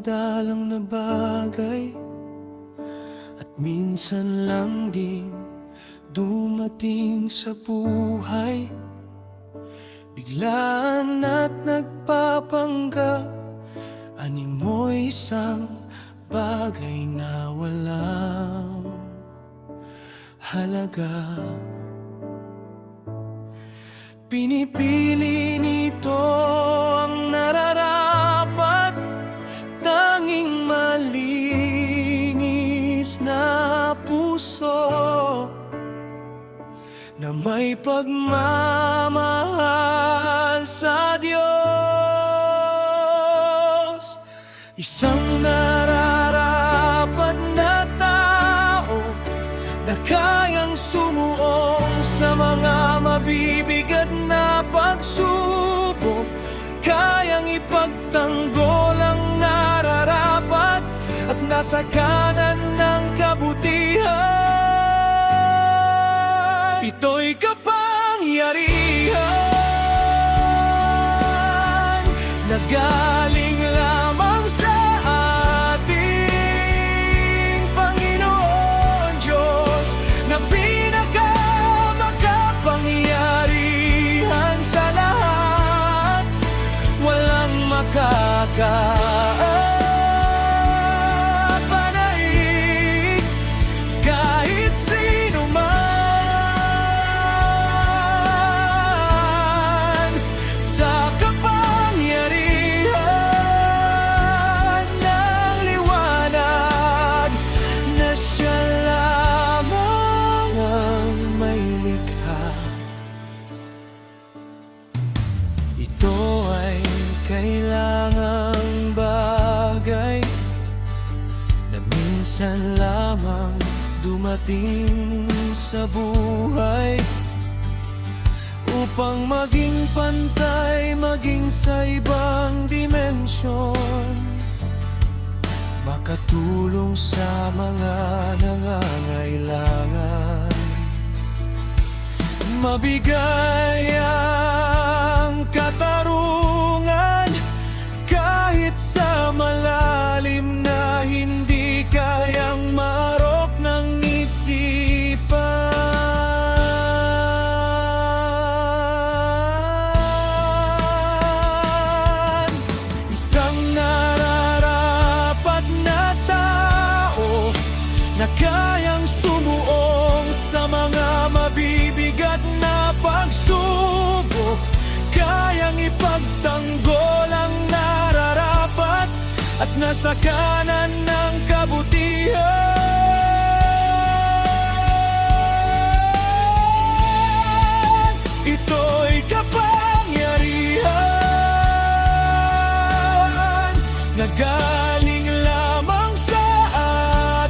madalang na bagay at minsan lang din dumating sa buhay, biglaan at nagpapanggap. Ani mo'y isang bagay na walang halaga. Pinipili nito ang nararapat, tanging malinis na puso na may pagmamahal sa Diyos. Isang nararapat na tao na kayang sumuong sa mga mabibigat na pagsubok, kayang ipagtanggol ang nararapat at nasa kanan ng kabutihan. Ito'y kapangyarihan na galing lamang sa ating Panginoon Diyos, na pinakamakapangyarihan sa lahat. Walang makakapanaig kahit sino man sa kapangyarihan ng liwanag na siya lamang ang may likha. Ito ay kailangang bagay na minsan lamang dumating sa buhay, upang maging pantay, maging sa ibang dimensyon, makatulong sa mga nangangailangan. Mabigay ang katarungan kahit sa malalim na hindi kayang marok ng isipan. Isang nararapat na tao na kayang sumuong sa mga mabibigat na pagsubok, kayang ipagtanggol ang nararapat at nasa kanan ng kabutihan. Ito'y kapangyarihan na galing lamang sa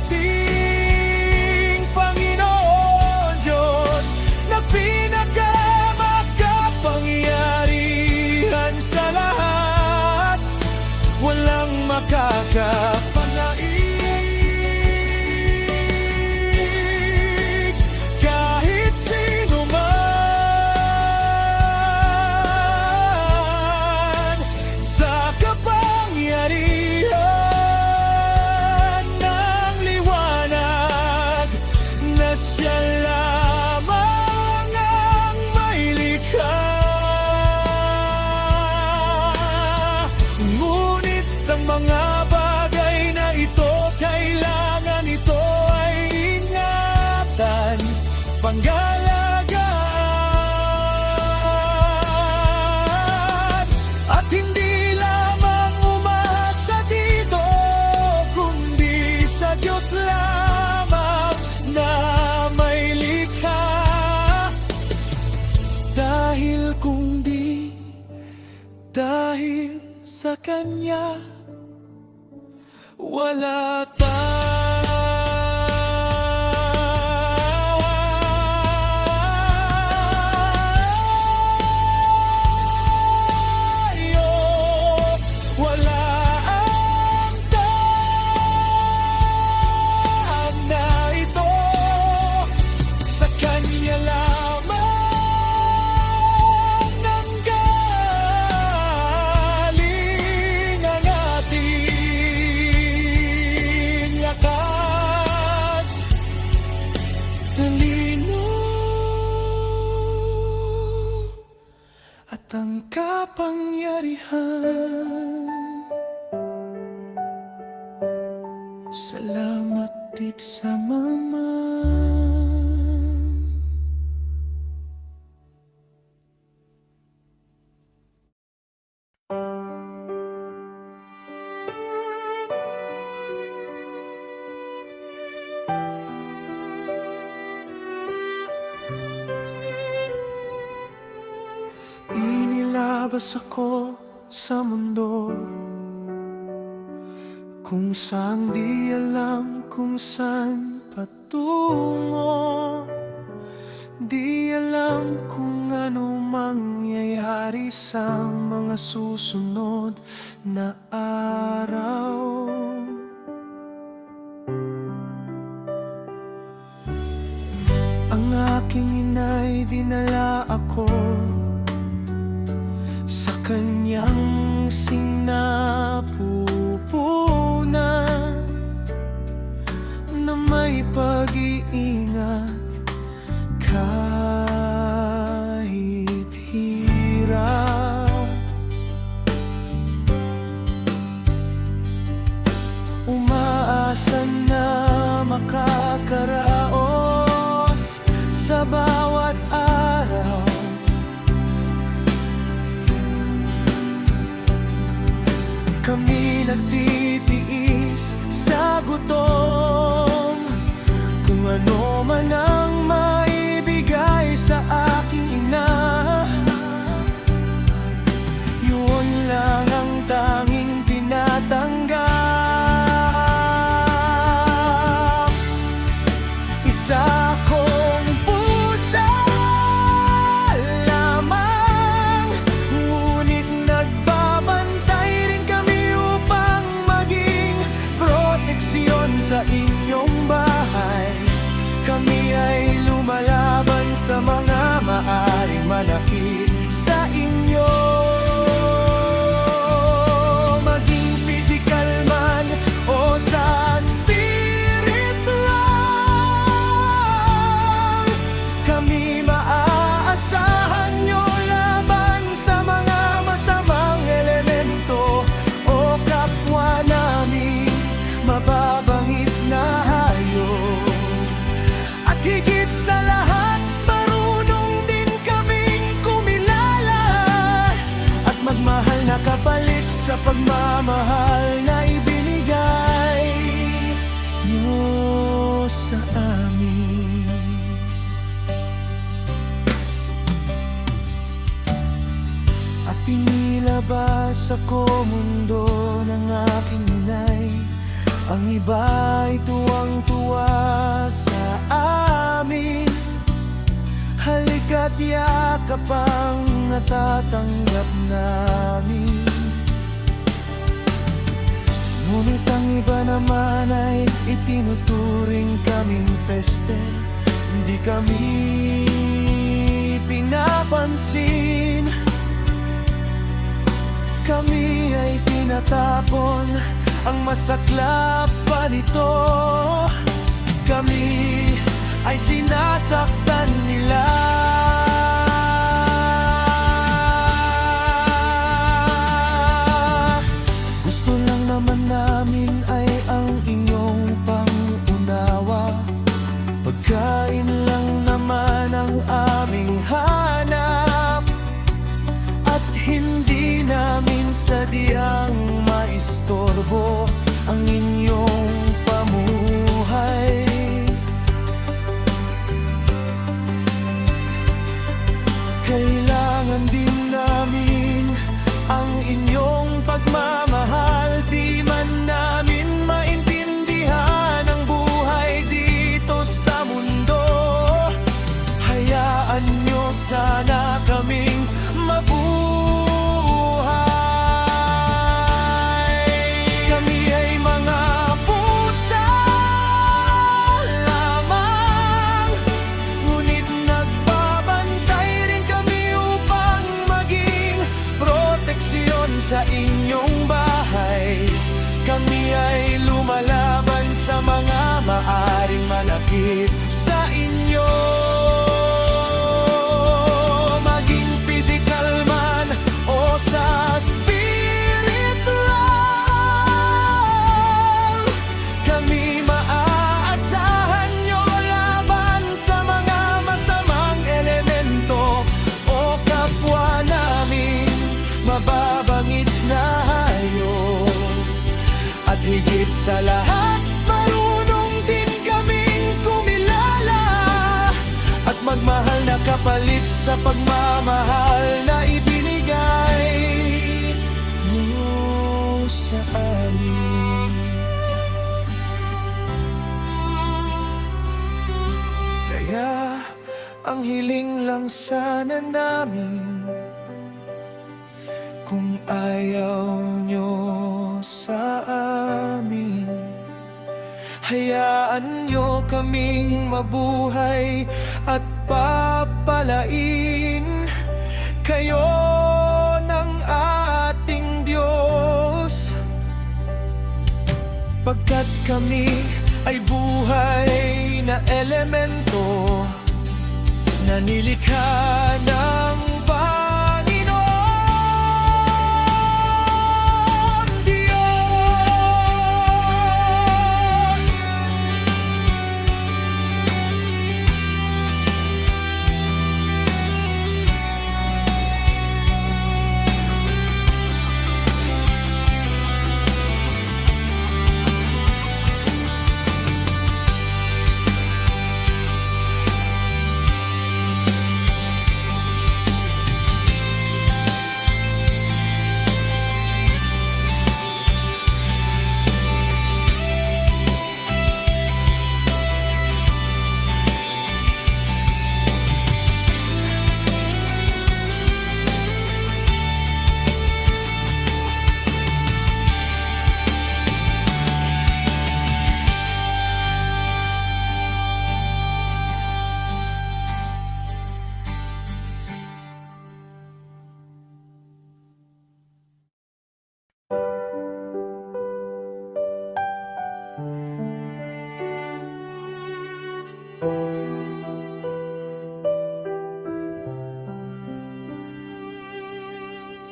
ating Panginoon Diyos, na pinakamakapangyarihan sa lahat. Walang makakapanaig kahit sino man sa kapangyarihan ng liwanag na siya lamang ang may likha. Ngunit ang mga bagay na ito, kailangan ito ay ingatan, pangalagaan, at hindi lamang umasa dito, kundi sa Diyos lamang na may likha. Dahil kung di dahil sa Kanya, wala tayo, wala ang daan na ito. Sa Kanya lamang nanggaling ang ating kabutihan. Salamat tig sa mama. Inilabas ako sa mundo kung saan di alam kung saan patungo. Di alam kung ano mangyayari sa mga susunod na araw. Ang aking ina'y dinala ako sa kanyang sinapupunan na may pag-iingat kahit hirap. Umaasa na makakaraos sa bawat araw. Kami nagtitiis sa gutom, kung ano man ang maibigay sa aking ina, yun lang ang tanging tinatanggap. Isa kong pusa lamang, ngunit nagbabantay rin kami upang maging proteksyon sa inyong bahay. Kami ay lumalaban sa mga maaring manakit sa inyo, maging physical man o sa spiritual. Kami maaasahan nyo laban sa mga masamang elemento o kapwa namin mababangis na hayop. At higit sa lahat, marunong din kaming kumilala at magmahal na kapalit sa pagmamahal na ibinigay mo sa amin. At inilabas ako mundo ng aking inay. Ang iba'y tuwang-tuwa sa amin. Halika't yakap ang natatanggap namin. Ngunit ang iba naman ay itinuturing kaming peste. Hindi kami pinapansin. Kami ay tinatapon, ang masaklap pa nito. Kami ay sinasaktan nila. Gusto lang naman namin ay ang inyong pangunawa. Pagkain lang naman ang aming hanap, at hindi namin sadyang maistorbo ang inyong pamuhay. Kailangan din namin ang inyong pagmamahal. Di man namin maintindihan ang buhay dito sa mundo. Hayaan nyo sana kaming mabuhay. Kami ay mga pusa lamang, ngunit nagbabantay rin kami upang maging proteksyon sa inyong bahay. Kami ay lumalaban sa mga maaring manakit sa inyo, maging physical man o sa spiritual. Sa lahat marunong din kaming kumilala at magmahal na kapalit sa pagmamahal na ibinigay mo sa amin. Kaya ang hiling lang sana namin, kung ayaw nyo sa amin, hayaan nyo kaming mabuhay at papalain kayo ng ating Diyos. Pagkat kami ay buhay na elemento na nilikha ng Panginoon Diyos.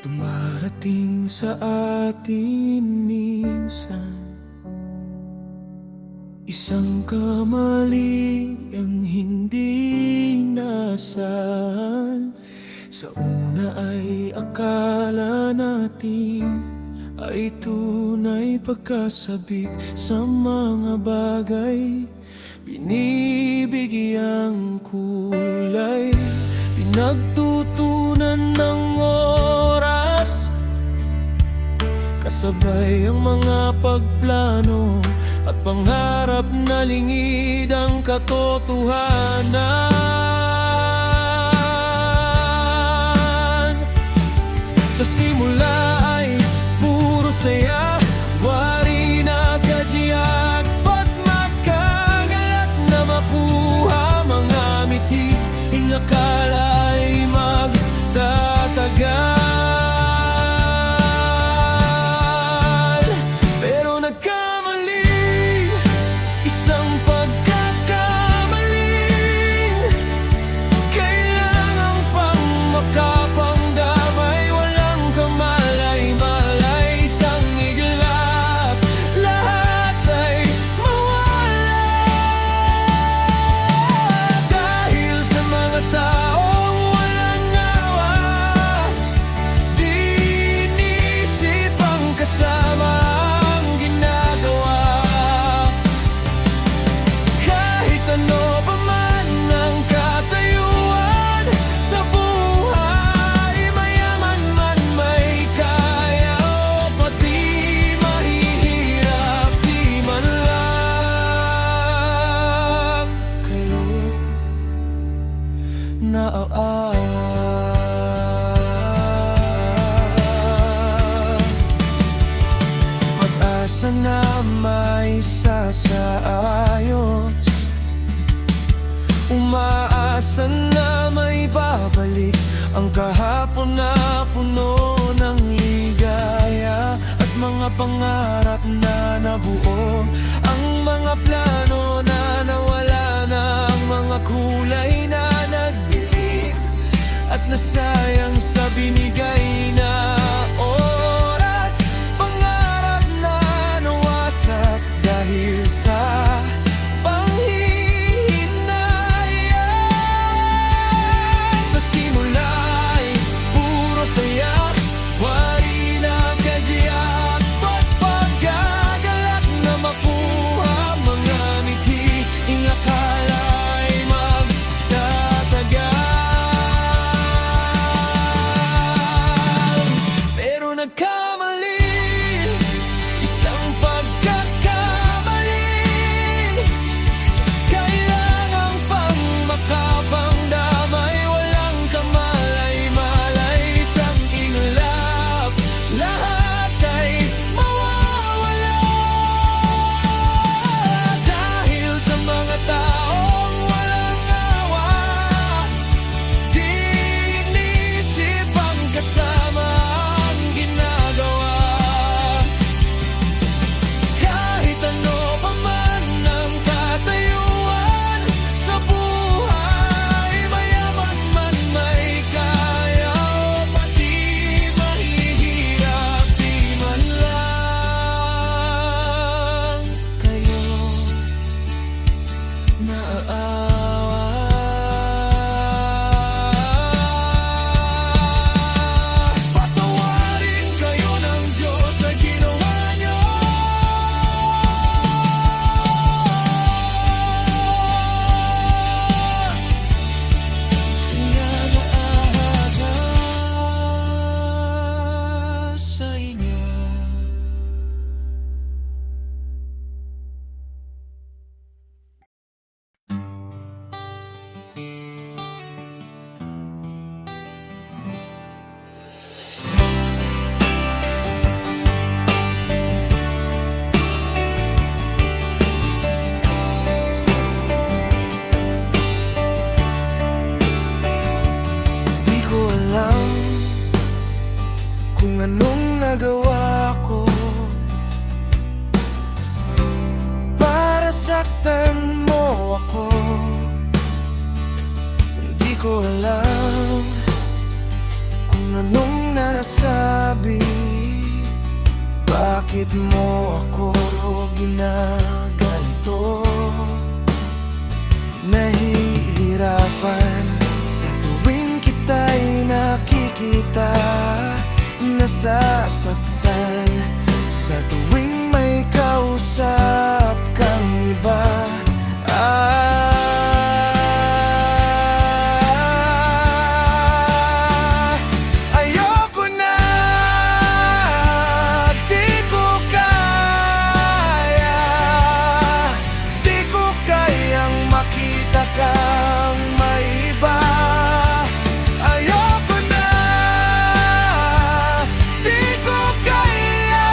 Dumarating sa atin minsan isang kamali ang hindi inasahan. Sa una ay akala natin ay tunay pagkasabik sa mga bagay, binibigyang kulay, pinagtutunan ng oras, kasabay ang mga pagplano at pangarap na lingid ang katotohanan. Sa simula ay puro saya, wari na kajiyak, ba't makagalak na makuha mga miti, inakala ay magtatagal. Pero nagkamali, isang pagkakamali, kailangan pang makapangdamay, walang kamalay-malay, isang iglap, lahat ay mawala. Dahil sa mga taong walang awa, di inisip ang kasama ang ginagawa. Kahit ano pa man ang katayuan sa buhay, mayaman man may kaya o pati mahihirap, di man lang kayo pag-asa na may sasaayos, umaasa na may babalik ang kahapon na puno ng ligaya at mga pangarap na nabuo, ang mga plano na nawala na, ang mga kulay na nagdilim at nasayang sa binigay na oras, pangarap na nawasak dahil sa panghihinayang. Sa simula ay puro saya, wari na kajiyak, ba't pagkagalak na naaawa. Patawarin kayo ng Diyos sa ginawa niyo. Siya naahaga sa inyo. Di ko alam kung anong nagawa ko para saktan mo ako. Di ko alam kung anong nasabi, bakit mo ako ginaganito. Nahihirapan sa tuwing kita'y nakikita, nasasaktan sa tuwing may kausap kang iba. Ayoko na, di ko kaya, di ko kayang makita kang may iba. Ayoko na, di ko kaya,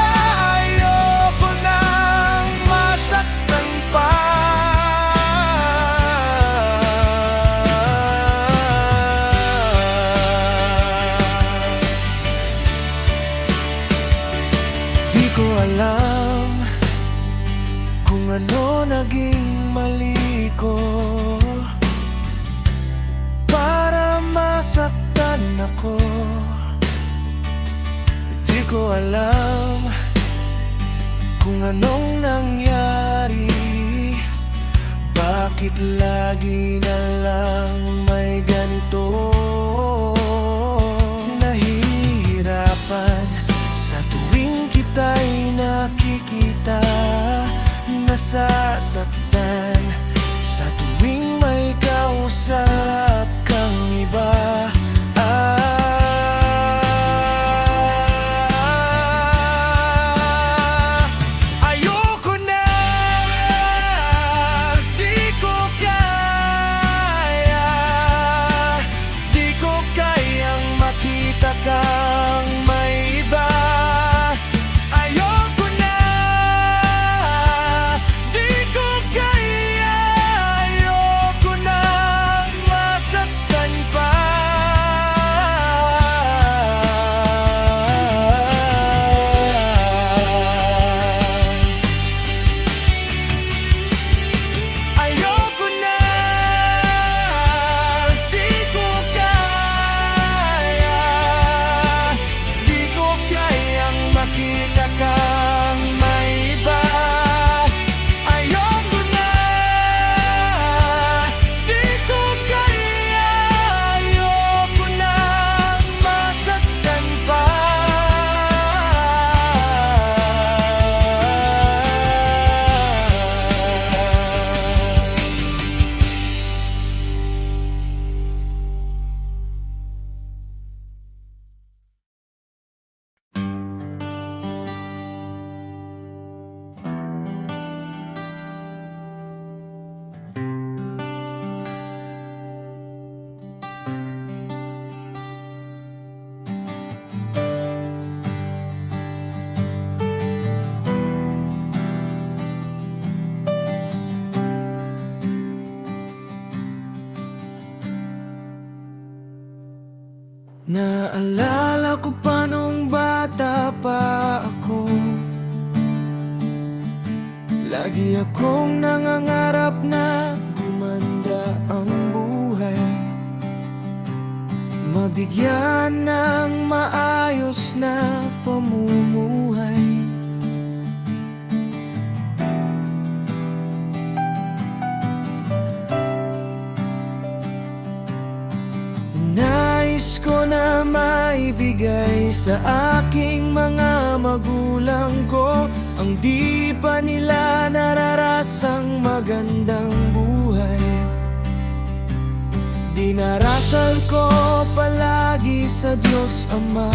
ayoko nang masaktan pa. Di ko alam kung ano naging mali ko para masaktan ako. Di ko alam kung anong nangyari, bakit lagi na lang may ganito. Nahihirapan sa tuwing kita'y nakikita, nasasaktan sa tuwing may kausap kang iba. Ayoko na, di ko kaya, di ko kayang makita kang may iba. Ayoko na, di ko kaya, ayoko nang masaktan pa. Ayoko na, di ko kaya, di ko kayang makita kang may iba. Ayoko na, di ko kaya, ayoko nang masaktan pa. Naalala ko pa nung bata pa ako, lagi akong nangangarap na gumanda ang buhay, mabigyan ng maayos na pamumuhay. ibigay sa aking mga magulang ko ang di pa nila nararasang magandang buhay. Dinarasal ko palagi sa Diyos Ama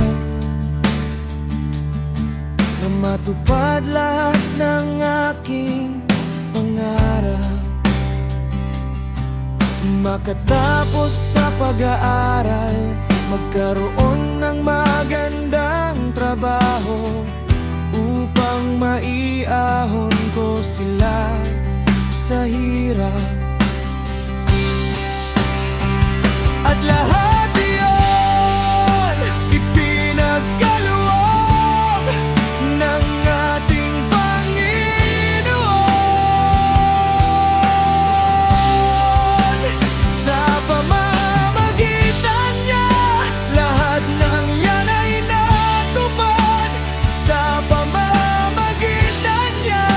na matupad lahat ng aking pangarap, makatapos sa pag-aaral, magkaroon ng magandang trabaho upang maiahon ko sila sa hirap. At lahat iyon ipinagkaloob ng ating Panginoon. Sa pamamagitan niya, lahat ng yan ay natupad. Sa pamamagitan niya,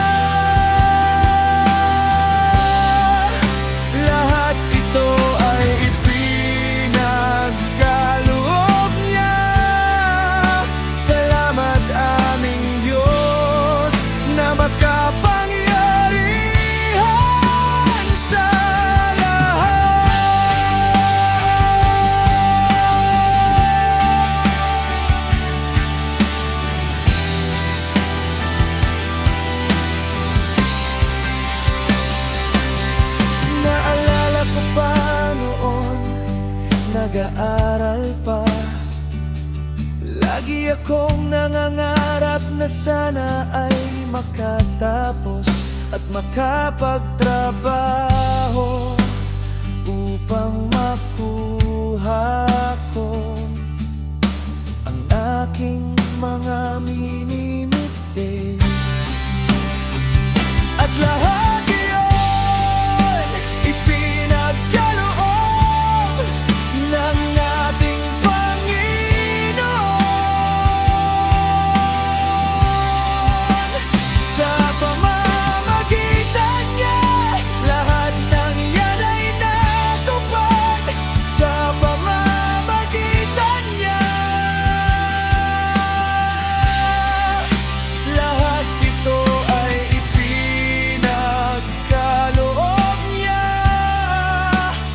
lahat ito ay ipinagkaloob niya. Salamat aming Diyos na makapangyarihan sa Naalala ko pa noon, nag-aaral pa, lagi akong nangangarap na sana ay makatapos at makapagtrabaho upang makuha ko ang aking mga minimite. At lahat iyon ipinagkaloob ng ating Panginoon. Sa pamamagitan niya, lahat ng yan ay natupad. Sa pamamagitan niya, lahat ito ay ipinagkaloob niya.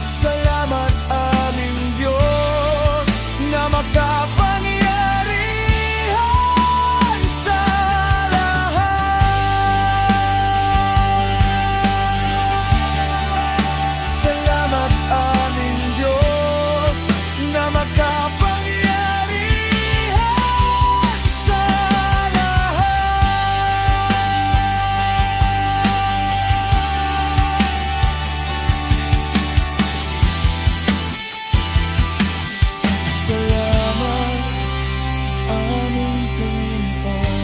Salamat aming Diyos na makapangyarihan sa lahat. Salamat aming Diyos na makapangyarihan sa Salamat aming Panginoon.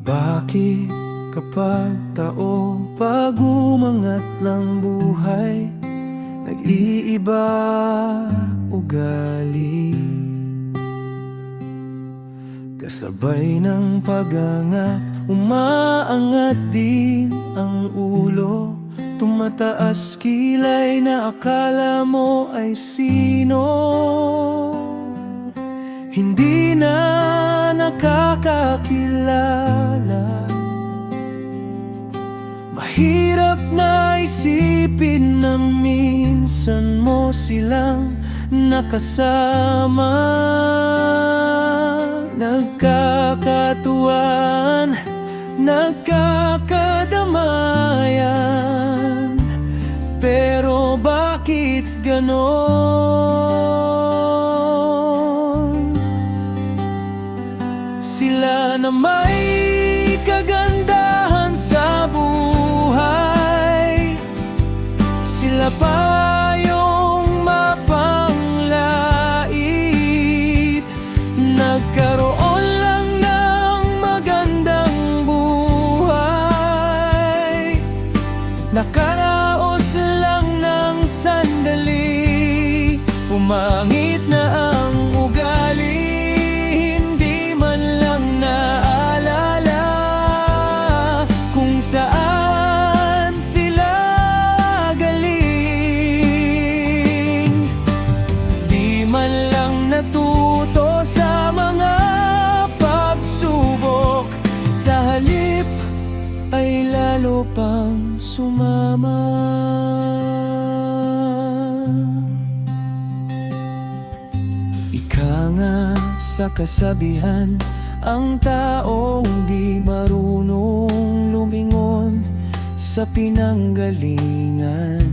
Bakit kapag tao pag umangat ng buhay, nag-iiba ugali? Kasabay ng pag-angat, umaangat din ang ulo. Tumataas kilay na akala mo ay sino. Hindi na nakakakilala. Mahirap na isipin na minsan mo silang nakasama. Nagkakatuwaan, nagkakadamayan, pero bakit ganon? Sila na may kagandahan sa buhay, sila pa yung mapanglait. Nakaraos lang ng sandali, pumangit na ang ugali, hindi man lang naalala kung saan sila galing. Di man lang natuto sa mga pagsubok, sa halip ay lalo pang sumama. Ika nga sa kasabihan, ang taong di marunong lumingon sa pinanggalingan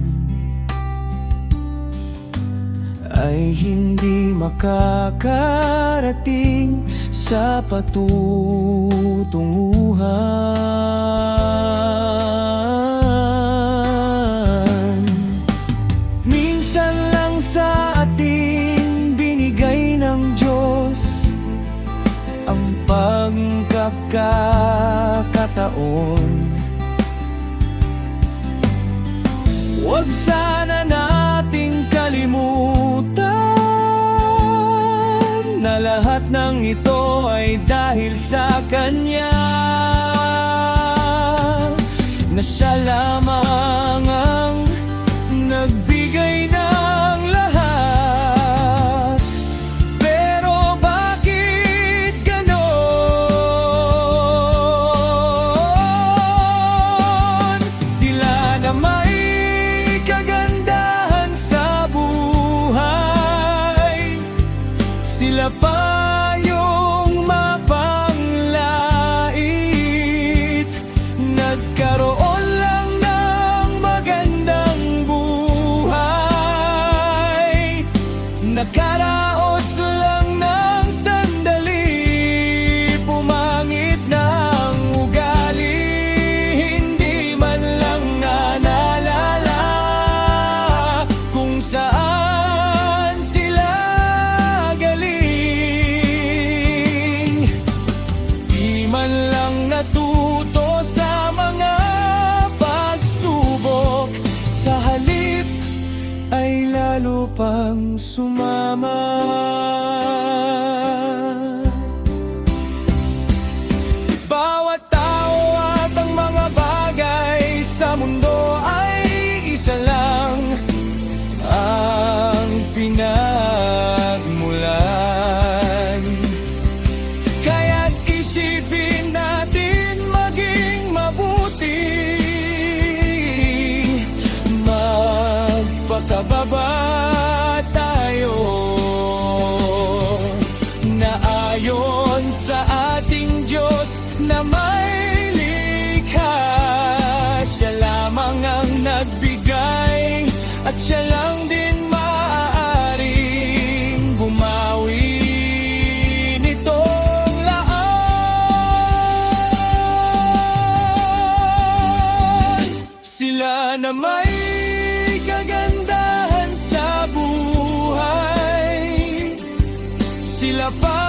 ay hindi makakarating sa patutunguhan. Minsan lang sa ating binigay ng Diyos ang pagkakataon. Huwag sana nating kalimutan na lahat ng ito ay dahil sa Kanya, na Siya lamang ang nagbigay ng lahat. Pero bakit ganon? Sila na may kagandahan sa buhay, sila pa yung mapanglait, nagkaroon lang ng magandang buhay, nakaraos lang ng sandali, pumangit na ang ugali, hindi man lang naalala kung saan sila galing. Di man lang natuto sa mga pagsubok, sa halip ay lalo pang sumama. Bawat tao at ang mga bagay sa mundo ay isa lang ang pinagmulan. Kaya't isipin natin maging mabuti, magpakababa tayo, na ayon sa ating Diyos na may likha. Siya lamang ang nagbigay at Siya lang din maaaring bumawi nitong laan. Sila na may kagandahan sa buhay, sila pa